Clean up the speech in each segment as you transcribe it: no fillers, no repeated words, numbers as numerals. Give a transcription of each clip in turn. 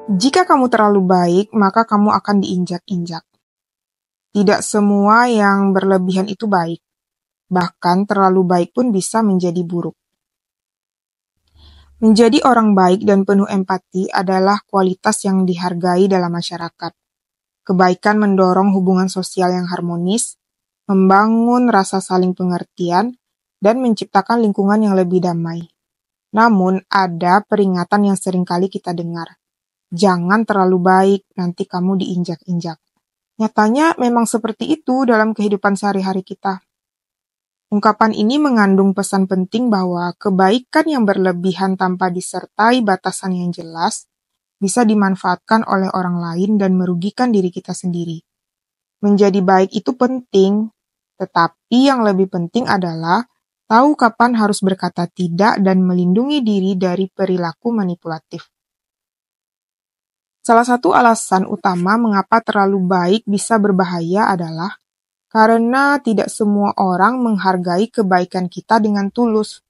Jika kamu terlalu baik, maka kamu akan diinjak-injak. Tidak semua yang berlebihan itu baik. Bahkan terlalu baik pun bisa menjadi buruk. Menjadi orang baik dan penuh empati adalah kualitas yang dihargai dalam masyarakat. Kebaikan mendorong hubungan sosial yang harmonis, membangun rasa saling pengertian, dan menciptakan lingkungan yang lebih damai. Namun, ada peringatan yang seringkali kita dengar. Jangan terlalu baik, nanti kamu diinjak-injak. Nyatanya memang seperti itu dalam kehidupan sehari-hari kita. Ungkapan ini mengandung pesan penting bahwa kebaikan yang berlebihan tanpa disertai batasan yang jelas bisa dimanfaatkan oleh orang lain dan merugikan diri kita sendiri. Menjadi baik itu penting, tetapi yang lebih penting adalah tahu kapan harus berkata tidak dan melindungi diri dari perilaku manipulatif. Salah satu alasan utama mengapa terlalu baik bisa berbahaya adalah karena tidak semua orang menghargai kebaikan kita dengan tulus.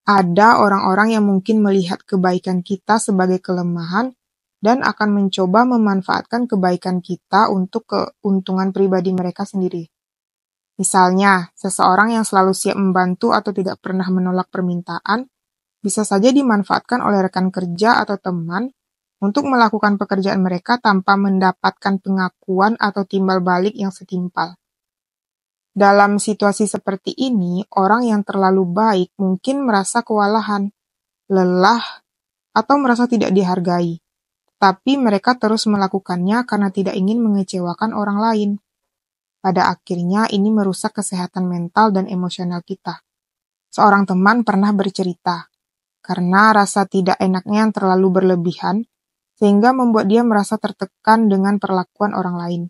Ada orang-orang yang mungkin melihat kebaikan kita sebagai kelemahan dan akan mencoba memanfaatkan kebaikan kita untuk keuntungan pribadi mereka sendiri. Misalnya, seseorang yang selalu siap membantu atau tidak pernah menolak permintaan bisa saja dimanfaatkan oleh rekan kerja atau teman untuk melakukan pekerjaan mereka tanpa mendapatkan pengakuan atau timbal balik yang setimpal. Dalam situasi seperti ini, orang yang terlalu baik mungkin merasa kewalahan, lelah, atau merasa tidak dihargai. Tapi mereka terus melakukannya karena tidak ingin mengecewakan orang lain. Pada akhirnya ini merusak kesehatan mental dan emosional kita. Seorang teman pernah bercerita, karena rasa tidak enaknya yang terlalu berlebihan, sehingga membuat dia merasa tertekan dengan perlakuan orang lain.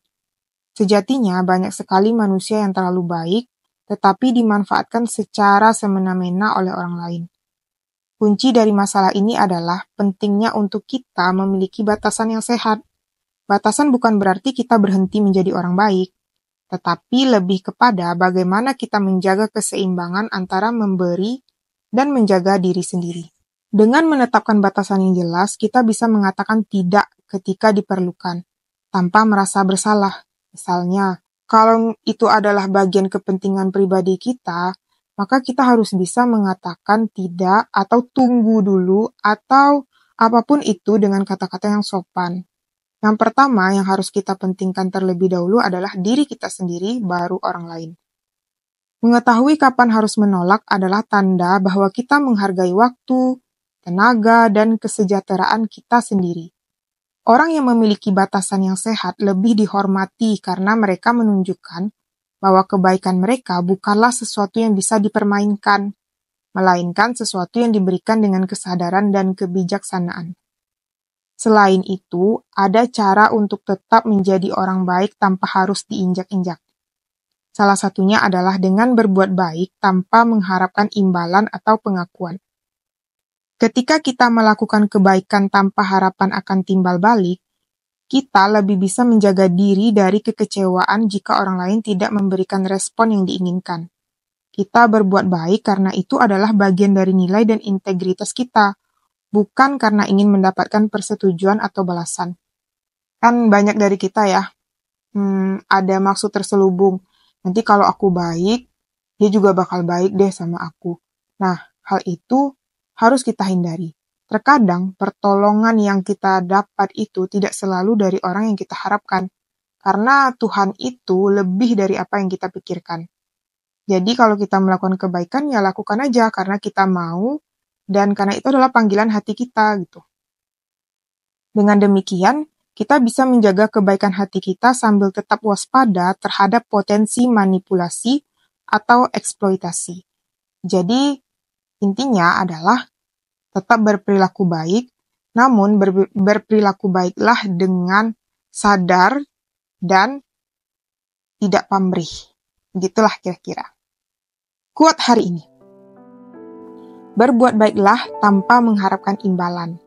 Sejatinya banyak sekali manusia yang terlalu baik, tetapi dimanfaatkan secara semena-mena oleh orang lain. Kunci dari masalah ini adalah pentingnya untuk kita memiliki batasan yang sehat. Batasan bukan berarti kita berhenti menjadi orang baik, tetapi lebih kepada bagaimana kita menjaga keseimbangan antara memberi dan menjaga diri sendiri. Dengan menetapkan batasan yang jelas, kita bisa mengatakan tidak ketika diperlukan, tanpa merasa bersalah. Misalnya, kalau itu adalah bagian kepentingan pribadi kita, maka kita harus bisa mengatakan tidak atau tunggu dulu atau apapun itu dengan kata-kata yang sopan. Yang pertama yang harus kita pentingkan terlebih dahulu adalah diri kita sendiri, baru orang lain. Mengetahui kapan harus menolak adalah tanda bahwa kita menghargai waktu, tenaga, dan kesejahteraan kita sendiri. Orang yang memiliki batasan yang sehat lebih dihormati karena mereka menunjukkan bahwa kebaikan mereka bukanlah sesuatu yang bisa dipermainkan, melainkan sesuatu yang diberikan dengan kesadaran dan kebijaksanaan. Selain itu, ada cara untuk tetap menjadi orang baik tanpa harus diinjak-injak. Salah satunya adalah dengan berbuat baik tanpa mengharapkan imbalan atau pengakuan. Ketika kita melakukan kebaikan tanpa harapan akan timbal balik, kita lebih bisa menjaga diri dari kekecewaan jika orang lain tidak memberikan respon yang diinginkan. Kita berbuat baik karena itu adalah bagian dari nilai dan integritas kita, bukan karena ingin mendapatkan persetujuan atau balasan. Kan banyak dari kita ya, ada maksud terselubung. Nanti kalau aku baik, dia juga bakal baik deh sama aku. Nah, hal itu harus kita hindari. Terkadang, pertolongan yang kita dapat itu tidak selalu dari orang yang kita harapkan. Karena Tuhan itu lebih dari apa yang kita pikirkan. Jadi kalau kita melakukan kebaikan, ya lakukan aja karena kita mau, dan karena itu adalah panggilan hati kita gitu. Dengan demikian, kita bisa menjaga kebaikan hati kita sambil tetap waspada terhadap potensi manipulasi atau eksploitasi. Jadi, intinya adalah tetap berperilaku baik, namun berperilaku baiklah dengan sadar dan tidak pamrih. Begitulah kira-kira. Quote hari ini. Berbuat baiklah tanpa mengharapkan imbalan.